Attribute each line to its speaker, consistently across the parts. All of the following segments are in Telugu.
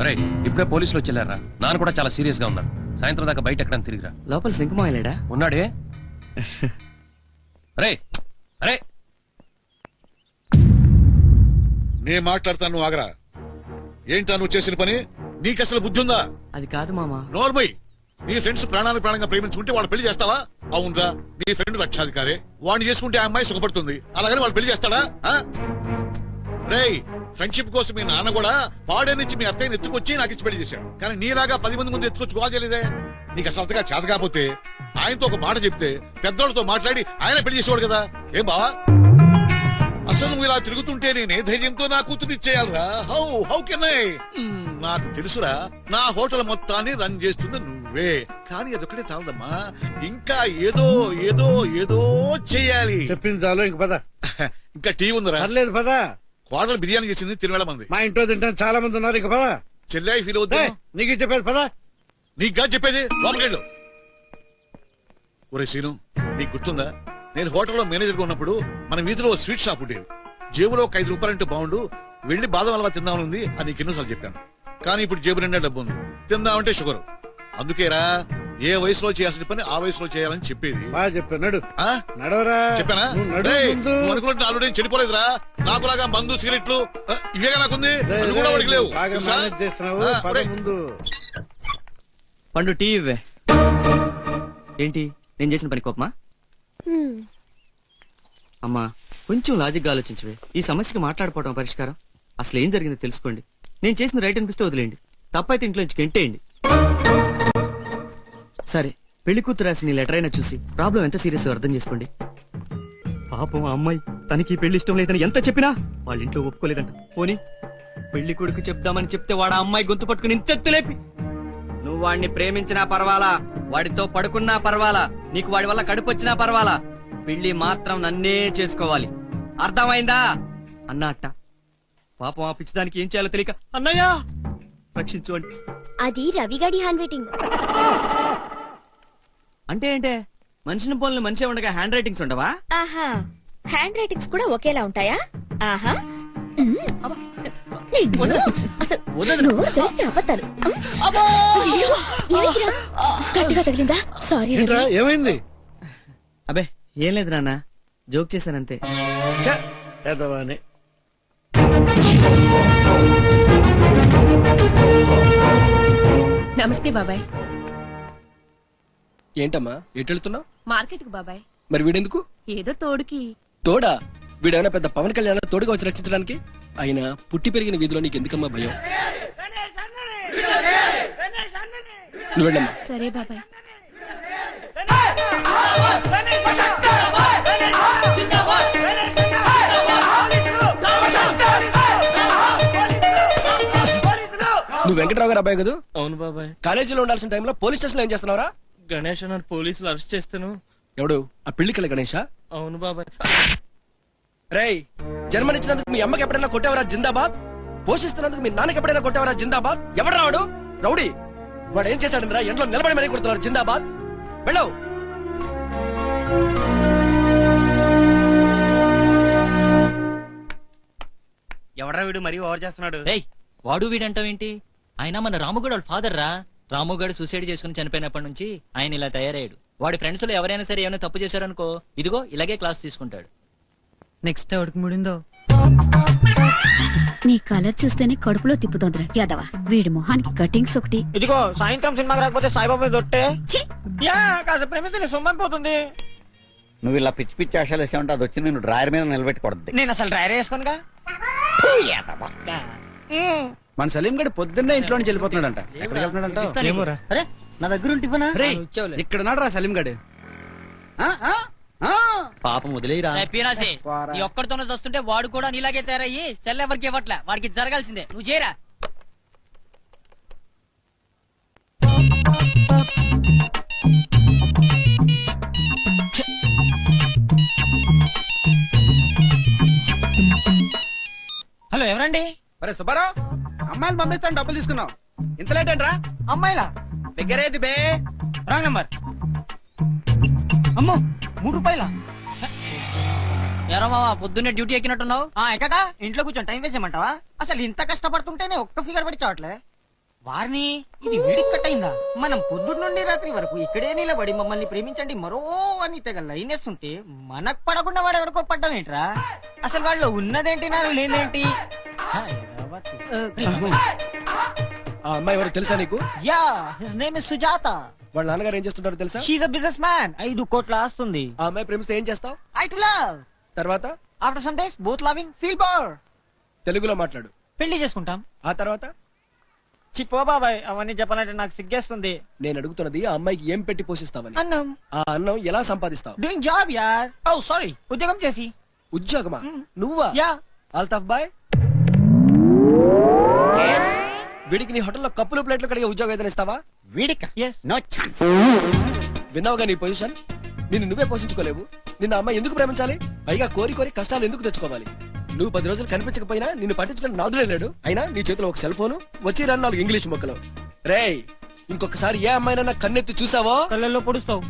Speaker 1: అరే ఇప్పుడే పోలీసులు వచ్చేళ్ళారా? నాన్న కూడా చాలా సీరియస్ గా ఉన్నాడు. సాయంత్రం దాకా బయట ఎక్కడ తిరిగిరా.
Speaker 2: లోపల శంకుమాయలేడా?
Speaker 1: ఉన్నాడే. అరే అరే
Speaker 3: నేను మాట్లాడతాను, నువ్వు ఆగరా. ఏంటా నువ్వు చేసిన పని? నీకు అసలు బుద్ధి ఉందా?
Speaker 2: అది కాదు మామా.
Speaker 3: నోర్మై, నీ ఫ్రెండ్స్ ప్రాణాన్ని ప్రాణంగా ప్రేమించుకుంటే వాళ్ళు పెళ్లి చేస్తావా? అవునరా, నీ ఫ్రెండ్ లక్షాధికారే, వాడిని చేసుకుంటే ఆ అమ్మాయి సుఖపడుతుంది. అలాగని వాళ్ళు పెళ్లి చేస్తాడా? రేయ్, ఫ్రెండ్షిప్ కోసం మీ నాన్న కూడా పాడే నుంచి మీ అత్తయ్యని ఎత్తుకొచ్చి నాకు ఇచ్చి పెళ్లి చేశాడు. కానీ నీలాగా 10 మంది ముందు ఎత్తుకొచ్చి గోల్ చేయలేదే. నీకు అసలు అంతగా చేత కాకపోతే ఆయనతో ఒక మాట చెప్తే పెద్దోళ్ళతో మాట్లాడి ఆయన పెళ్లి చేసేవాడు కదా. ఏం బావా, అసలు నువ్వు ఇలా తిరుగుతుంటే నేనే ధైర్యంతో నా కూతురు ఇచ్చేయాలరా? How can I? నాకు తెలుసురా, నా హోటల్ మొత్తాన్ని రన్ చేస్తుంది నువ్వే. కానీ అదొక్కటే చాలదమ్మా, ఇంకా ఏదో ఏదో ఏదో చెయ్యాలి.
Speaker 4: చెప్పింది చాలు, ఇంక పద.
Speaker 3: ఇంకా టీ ఉందిరా?
Speaker 4: పర్లేదు పద.
Speaker 3: కోడలు బిర్యానీ చేసింది, తినవేళమంది.
Speaker 4: మా ఇంట్లో తింటాను చాలా మంది ఉన్నారు, ఇంక పద.
Speaker 3: చెల్లాయి ఫీల్ అవుతా.
Speaker 4: నీకు చెప్పేది పద.
Speaker 3: నీకుగా చెప్పేది, లోపలికెళ్ళు. ఒరే సీను, నీకు గుర్తుందా, నేను హోటల్లో మేనేజర్ గా ఉన్నప్పుడు మన వీధిలో స్వీట్ షాప్ ఉండేది. జేబులో ఒక 5 రూపాయలంటే బాగుండు, వెళ్లి బాదం హల్వా తిందామనుంది అని నీకు ఎన్నోసార్లు చెప్పాను. కానీ ఇప్పుడు జేబు నిండా డబ్బు ఉంది, తిందామంటే షుగర్. అందుకేరా, ఏ వయసులో చేయాల్సిన పని ఆ వయసులో చేయాలని చెప్పేది.
Speaker 4: బాగా చెప్పాను, నడు.
Speaker 3: ఆ?
Speaker 4: నడవరా.
Speaker 3: చెప్పానా? నువ్వు అనుకున్నట్టు ఆల్రెడీ చెడిపోలేదురా. నాకులాగా మందు సిగరెట్లు ఇవేగా నాకుంది, అవి కూడా వాడికి లేవు.
Speaker 4: ముందు
Speaker 2: పండు టీ ఇవ్వే. ఏంటి నేను చేసిన పని కోపమా? అమ్మా కొంచెం లాజిక్ గా ఆలోచించవే. ఈ సమస్యకి మాట్లాడుకోవడం పరిష్కారం. అసలు ఏం జరిగిందో తెలుసుకోండి. నేను చేసిన రైట్ అనిపిస్తే వదిలేండి, తప్పైతే ఇంట్లో నుంచి గెంటేయండి. సరే, పెళ్లి కూతురు రాసిన లెటర్ అయినా చూసి ప్రాబ్లం ఎంత సీరియస్ అర్థం చేసుకోండి. పాపం ఆ అమ్మాయి, తనకి పెళ్లి ఇష్టం లేదని ఎంత చెప్పినా వాళ్ళ ఇంట్లో ఒప్పుకోలేదంట. పోనీ పెళ్లి కొడుకు చెప్దామని చెప్తే వాడు ఆ అమ్మాయి గొంతు పట్టుకుని ఇంతెత్తు లేపి, నువ్వు వాడిని ప్రేమించినా పర్వాలా, వాడితో పడుకున్నా పర్వాలా, నీకు వాడి వల్ల కడుపు వచ్చినా పర్వాలా, పెళ్లి మాత్రం నన్నే చేసుకోవాలి, అర్థమైందా అన్నా అట్ట. పాపం ఆ పిచ్చిదానికి ఏం చేయాలో తెలియక అన్నయ్య రక్షించు అంటే.
Speaker 5: అది రవిగాడి హ్యాండ్ రైటింగ్.
Speaker 2: అంటే ఏంటే మనిషిని పోలిన మనిషి ఉండగా హ్యాండ్ రైటింగ్స్ ఉండవా?
Speaker 5: ఆహా, హ్యాండ్ రైటింగ్స్ కూడా ఒకేలా ఉంటాయా? ఆహా, గట్టిగా తగిలిందా? సారీ.
Speaker 4: ఏమైంది?
Speaker 2: అబే ఏం లేదు నాన్న, జోక్ చేశానంతే.
Speaker 6: నమస్తే బాబాయ్.
Speaker 1: ఏంటమ్మా ఎటు వెళ్తున్నావు?
Speaker 6: మార్కెట్ కు బాబాయ్.
Speaker 1: మరి వీడెందుకు?
Speaker 6: ఏదో తోడుకి.
Speaker 1: తోడా? వీడేమైనా పెద్ద పవన్ కళ్యాణ్ తోడుగా వచ్చి రక్షించడానికి? అయినా పుట్టి పెరిగిన వీధిలో నీకు ఎందుకమ్మా భయం? నువ్వు వెళ్ళమ్మా.
Speaker 6: సరే బాబాయ్.
Speaker 1: నువ్వు వెంకటరావు గారు అబ్బాయి కదా?
Speaker 7: అవును బాబాయ్.
Speaker 1: కాలేజీలో ఉండాల్సిన టైంలో పోలీస్ స్టేషన్ లో ఏం చేస్తున్నావురా?
Speaker 7: గణేష్ అన్న పోలీసులు అరెస్ట్ చేస్తాను.
Speaker 1: ఎవడు? ఆ పెళ్లికెళ్ళ గణేషా?
Speaker 7: అవును బాబాయ్.
Speaker 1: రేయ్, జన్మనిచ్చినందుకు మీ అమ్మకి ఎప్పుడైనా కొట్టేవరా జిందాబాద్? పోషిస్తున్నందుకు మీ నాన్నకి ఎప్పుడైనా కొట్టేవరా జిందాబాద్? ఎవడు రావడు? రౌడీ. వాడు ఏం చేశాడరా? ఎంట్లో నిలబడి మరీ కొడుతున్నాడు జిందాబాద్. వెళ్ళవు.
Speaker 2: ఎవడ్రా వీడు మరీ ఓవర్ చేస్తున్నాడు?
Speaker 8: వాడు వీడంటావేంటి? ఆయన మన రాముగడు వాళ్ళ ఫాదర్ రా. రాముగడు సూసైడ్ చేసుకుని చనిపోయినప్పటి నుంచి ఆయన ఇలా తయారయ్యాడు. వాడి ఫ్రెండ్స్ లో ఎవరైనా సరే ఏమైనా తప్పు చేశారనుకో, ఇదిగో ఇలాగే క్లాస్ తీసుకుంటాడు.
Speaker 2: నెక్స్ట్ ఎవడికి ముడిందో?
Speaker 6: నీ కలర్ చూస్తేనే కడుపులో తిప్పుతోందిరా యాదవ. వీడి మొహానికి కటింగ్స్ ఒకటి.
Speaker 2: ఇదిగో సాయంత్రం సినిమాకి రాకపోతే సాయిబాబా దొట్టే కాస్త ప్రేమిస్తే సొమ్మని పోతుంది.
Speaker 9: నువ్వు ఇలా పిచ్చి పిచ్చి ఆశలు వేసావంటే అది వచ్చి నేను డ్రాయర్ మీద నిలబెట్టుకోవద్దు.
Speaker 2: నేను అసలు డ్రైవర్ వేసుకోనుగా.
Speaker 10: మన సలీం గడి పొద్దున్నే ఇంట్లో నుంచి వెళ్ళిపోతున్నాడంట. ఎక్కడికి వెళ్తున్నాడంట?
Speaker 9: అరే నా దగ్గర ఉంటివనా?
Speaker 10: ఇక్కడ నాడు సలీం గడి.
Speaker 2: పాపం వదిలేరా.
Speaker 8: ఒక్కడితోనే వస్తుంటే వాడు కూడా నీలాగే తయారయ్యి సెల్ ఎవరికి ఇవ్వట్లే. వాడికి జరగాల్సిందే. నువ్వు చేయరా.
Speaker 2: హలో ఎవరండి?
Speaker 10: అరే సుబ్బారావు, అమ్మాయిలు పంపిస్తాను డబ్బులు తీసుకున్నావు, ఇంత లేట్ ఏంట్రా?
Speaker 2: అమ్మాయిలా?
Speaker 10: ఫిగర్ ఏది బే?
Speaker 2: Wrong number. అమ్మో 3 రూపాయలా?
Speaker 8: ఎరా మావా, పొద్దున్నే డ్యూటీ ఎక్కినట్టున్నావు.
Speaker 2: ఎక్కగా ఇంట్లో కూర్చొని టైం వేస్ట్ చేయమంటావా? అసలు ఇంత కష్టపడుతుంటేనే ఒక్క ఫిగర్ పడి చావట్లే.
Speaker 11: వారిని ఇది వేడికి కట్టయిందా? మనం పొద్దున్న నుండి రాత్రి వరకు ఇక్కడే నిలబడి మమ్మల్ని ప్రేమించండి మరో అని తెగ లైనేస్తుంటే మనకు పడకుండా వాడు ఎవరికో పడ్డం ఏంట్రా? అసలు వాళ్ళు ఉన్నదేంటి నాకు లేదేంటి?
Speaker 1: ఆ అమ్మాయి ఎవరు తెలుసా నీకు?
Speaker 11: Yeah, his name is Sujatha.
Speaker 1: వాళ్ళ నాన్నగారు ఏం చేస్తుంటారో తెలుసా?
Speaker 11: She a business man. 5 కోట్ల ఆస్తుంది.
Speaker 1: ఆ అమ్మాయి ప్రేమిస్తే ఏం చేస్తావు?
Speaker 11: I to love.
Speaker 1: తర్వాత
Speaker 11: after some days both loving feel bore.
Speaker 1: తెలుగులో మాట్లాడు.
Speaker 11: పెళ్లి చేసుకుంటాం.
Speaker 1: ఆ తర్వాత
Speaker 11: చిప్పో బాబాయ్, అవన్నీ చెప్పాలంటే నాకు సిగ్గేస్తుంది.
Speaker 1: నేను అడుగుతున్నది ఆ అమ్మాయికి ఏం పెట్టి పోషిస్తావని.
Speaker 11: అన్నం.
Speaker 1: ఆ అన్నం ఎలా సంపాదిస్తావు?
Speaker 11: డూయింగ్ జాబ్ యార్. ఓ సారీ, ఉద్యోగం చేసి.
Speaker 1: ఉద్యోగమా? నువ్వా?
Speaker 11: యా.
Speaker 1: అల్తాఫ్ బాయ్, వీడికి నీ హోటల్లో కప్పులు ప్లేట్లు కడిగే ఉద్యోగం ఏదైనా ఇస్తావా?
Speaker 9: వీడిక
Speaker 11: Yes.
Speaker 9: No chance.
Speaker 1: విన్నావుగా నీ పొజిషన్. నిన్ను నువ్వే పోషించుకోలేవు. నిన్న అమ్మాయి ఎందుకు ప్రేమించాలి? పైగా కోరి కోరి కష్టాలు ఎందుకు తెచ్చుకోవాలి? నువ్వు 10 రోజులు కనిపించకపోయినా నిన్ను పట్టించుకుని నాదులే లేడు. అయినా నీ చేతిలో ఒక సెల్ ఫోను, వచ్చి 4 ఇంగ్లీష్ మొక్కలు. రేయ్, ఇంకొకసారి ఏ అమ్మాయినా కన్నెత్తి చూసావో
Speaker 11: కళ్ళల్లో పొడుస్తావు.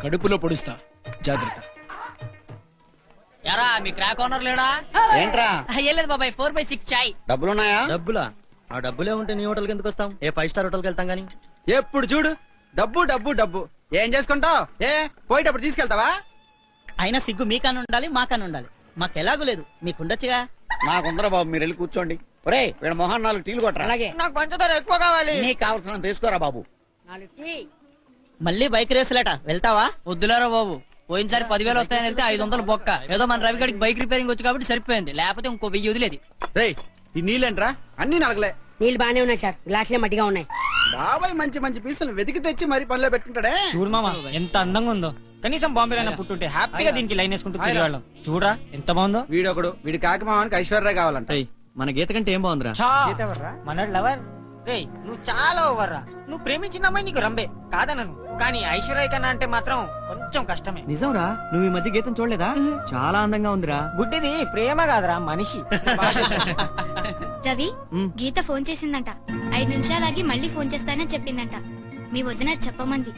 Speaker 1: కడుపులో పొడుస్తా, జాగ్రత్త.
Speaker 8: యారా మీ క్రాక్ ఓనర్ లేడా?
Speaker 9: ఏంట్రా
Speaker 8: లేదు బాబాయ్, 4/6 చాయ్.
Speaker 9: డబ్బులున్నాయా?
Speaker 2: డబ్బులా? ఆ డబ్బులే ఉంటే నీ హోటల్కి ఎందుకు వస్తాం? ఏ 5 స్టార్ హోటల్కి వెళ్తాం గానీ. ఎప్పుడు చూడు డబ్బు డబ్బు డబ్బు. ఏం చేసుకుంటావు? ఏ పోయేటప్పుడు తీసుకెళ్తావా?
Speaker 8: అయినా సిగ్గు మీకన్నా ఉండాలి, మాకన్నా ఉండాలి. మాకెలాగూ లేదు, మీకుండొచ్చుగా.
Speaker 9: నాకుందరా బాబు, మీరు వెళ్ళి కూర్చోండి. ఒరే వీళ్ళ మొహాన్ 4 టీలు కొట్టరా.
Speaker 11: నాకు పంచదార ఎక్కువ కావాలి.
Speaker 9: నీకు కావాల్సిన తీసుకోరా బాబు.
Speaker 8: మళ్ళీ బైక్ రేసులేట, వెళ్తావా? వద్దులేరా బాబు, పోయినసారి 10,000 వస్తాయని వెళ్తే 500 బొక్క. ఏదో మన రవిగడికి బైక్ రిపేరింగ్ వచ్చి కాబట్టి సరిపోయింది, లేకపోతే ఇంకో 1000 వదిలేది.
Speaker 10: రేయ్ ఈ నీళ్ళేంట్రా? అన్ని నలగలే.
Speaker 12: నీళ్ళు బానే ఉన్నాయి సార్, గ్లాసులే మట్టిగా ఉన్నాయి.
Speaker 10: బాబాయ్ మంచి మంచి పీసులు వెతికి తెచ్చి మరి పనిలో పెట్టుకుంటాడే.
Speaker 11: చూడు మామ ఎంత అందంగా ఉందో. కనీసం బాంబేలో పుట్టుంటే హ్యాపీగా దీనికి లైన్ వేసుకుంటూ తిరిగేవాళ్ళం. చూడరా ఎంత బాగుందో.
Speaker 10: వీడొకడు, వీడి కాకి మామానికి ఐశ్వర్య కావాలంట.
Speaker 2: మన గీత కంటే ఏం బాగుందిరా?
Speaker 11: మనోడు లవర్. రేయ్ నువ్వు చాలా ఓవర్ రా. నువ్వు ప్రేమించిన అమ్మాయి నీకు రంబే కాదనను, కానీ ఐశ్వర్య కన్నా అంటే మాత్రం కొంచెం కష్టమే.
Speaker 2: నిజంరా? నువ్వు ఈ మధ్య గీతం చూడలేదా? చాలా అందంగా ఉందిరా.
Speaker 11: గుడ్డిది ప్రేమ కాదురా, మనిషి.
Speaker 13: రవి, గీత ఫోన్ చేసిందంట. 5 నిమిషాలాగి మళ్ళీ ఫోన్ చేస్తానని చెప్పిందంట. మీ వదిన చెప్పమంది.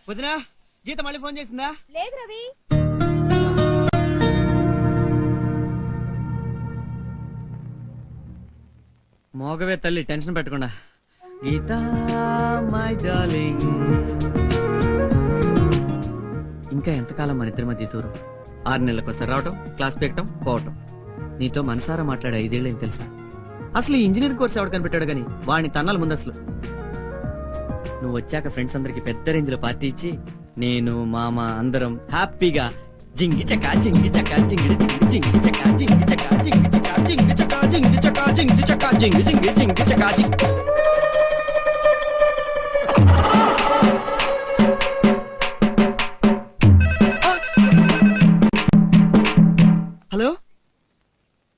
Speaker 2: వదినా, గీత మళ్ళీ ఫోన్ చేసిందా?
Speaker 5: లేదు రవి.
Speaker 2: మోగవే తల్లి, టెన్షన్ పెట్టకుండా. గీత మై డార్లింగ్, ఇంకా ఎంతకాలం మన ఇద్దరి మధ్య దూరం? 6 నెలలకోసారి రావటం, క్లాస్ పెక్కటం, పోవటం. నీతో మనసారా మాట్లాడే 5 ఏళ్ళేం తెలుసా? అసలు ఈ ఇంజనీరింగ్ కోర్స్ ఎవడు కనిపెట్టాడు గానీ వాడిని తన్నాలి ముందు. అసలు నువ్వు వచ్చాక ఫ్రెండ్స్ అందరికి పెద్ద రేంజ్ లో పార్టీ ఇచ్చి నేను మామ అందరం హ్యాపీగా జింగి చకా జింగి చకా జింగి జింగి చకా జింగి చకా జింగి చకా జింగి చకా జింగి చకా జింగి చకా జింగి జింగి జింగి చకా జింగి. హలో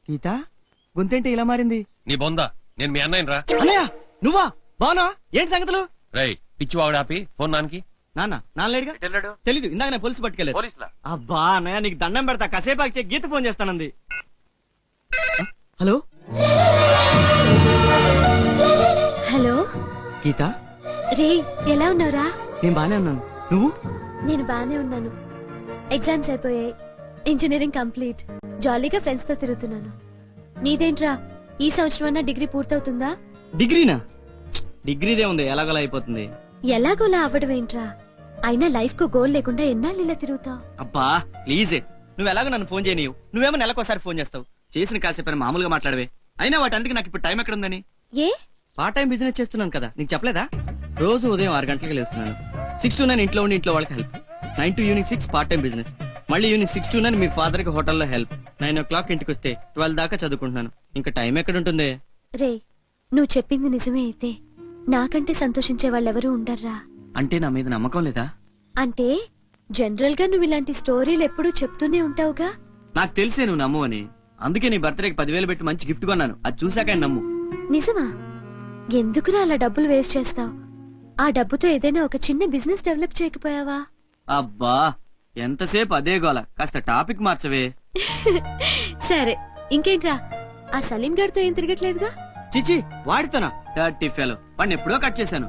Speaker 2: గీత, గొంతేంటి ఇలా మారింది?
Speaker 14: నీ బొందా, నేను మీ అన్నయ్య రా.
Speaker 2: అన్నయ్య నువ్వా? బానా? ఏంటి సంగతులు?
Speaker 14: రై పిచ్చి వాడు ఆపి ఫోన్ నాన్నకి.
Speaker 2: నాన్నలేడుగా? తెలీదు, ఇందాక నేను పోలీసు పట్టుకెళ్ళాను. అబ్బా అన్నయ్య నీకు దండం పెడతా, కాసేపు చెక్ గీత ఫోన్ చేస్తానంది. హలో
Speaker 13: హలో
Speaker 2: గీత.
Speaker 13: రే, ఎలా ఉన్నావురా?
Speaker 2: నేను బానే ఉన్నాను, నువ్వు?
Speaker 13: నేను బానే ఉన్నాను. ఎగ్జామ్స్ అయిపోయాయి, ఇంజనీరింగ్ కంప్లీట్, జాలీగా ఫ్రెండ్స్ తో తిరుగుతున్నాను. నీదేంట్రా, ఈ సంవత్సరం అన్నా డిగ్రీ పూర్తవుతుందా?
Speaker 2: డిగ్రీనా? డిగ్రీదే ఉంది, ఎలాగోలా అయిపోతుంది.
Speaker 13: ఎలాగోలా అవ్వడం ఏంట్రా? అయినా లైఫ్ కు గోల్ లేకుండా ఎన్నాళ్ళు ఇలా తిరుగుతావు?
Speaker 2: అబ్బా ప్లీజ్, నువ్వు ఎలాగో నన్ను ఫోన్ చేయనీయు. నువ్వేమో నెలకోసారి ఫోన్ చేస్తావు. చేసిన కాసేపు మామూలుగా మాట్లాడవే. అయినా వాటందుకు నాకు ఇప్పుడు టైం ఎక్కడుందని?
Speaker 13: ఏ
Speaker 2: పార్ట్ టైం బిజినెస్ చేస్తున్నాను కదా, నీకు చెప్పలేదా? రోజు ఉదయం 6 గంటలకు లేస్తున్నాను. 6 to 9 ఇంట్లో ఉండి ఇంట్లో వాళ్ళకి help. 9 to evening 6 part time business. మళ్ళీ ఈవినింగ్ 6 to 9 మీ ఫాదర్ కి హోటల్లో హెల్ప్. 9 o'clock ఇంటికి వస్తే 12 దాకా చదువుకుంటున్నాను. ఇంకా టైం ఎక్కడ ఉంటుంది?
Speaker 13: రే, నువ్వు చెప్పింది నిజమే అయితే నాకంటే సంతోషించే వాళ్ళెవరూ ఉండర్రా.
Speaker 2: అంటే నా మీద నమ్మకం లేదా?
Speaker 13: అంటే జనరల్ గా నువ్వు ఇలాంటి స్టోరీలు ఎప్పుడూ చెప్తూనే ఉంటావుగా,
Speaker 2: నాకు తెలిసే నువ్వు నమ్ము అని, అందుకే నీ బర్త్డేకి 10,000 పెట్టి మంచి గిఫ్ట్ కొన్నాను. అది చూసాక ఆయన నమ్ము.
Speaker 13: నిజమా? ఎందుకురా అలా డబ్బులు వేస్ట్ చేస్తావు? ఆ డబ్బుతో ఏదైనా ఒక చిన్న బిజినెస్ డెవలప్ చేయకపోయావా?
Speaker 2: అబ్బా ఎంతసేపు అదే గోల, కాస్త టాపిక్ మార్చవే.
Speaker 13: సరే ఇంకేంట్రా, ఆ సలీం గారితో ఏం తిరగట్లేదుగా?
Speaker 2: చిచి వాడితోనా? 30 ఫెలో వాడిని ఎప్పుడో కట్ చేశాను.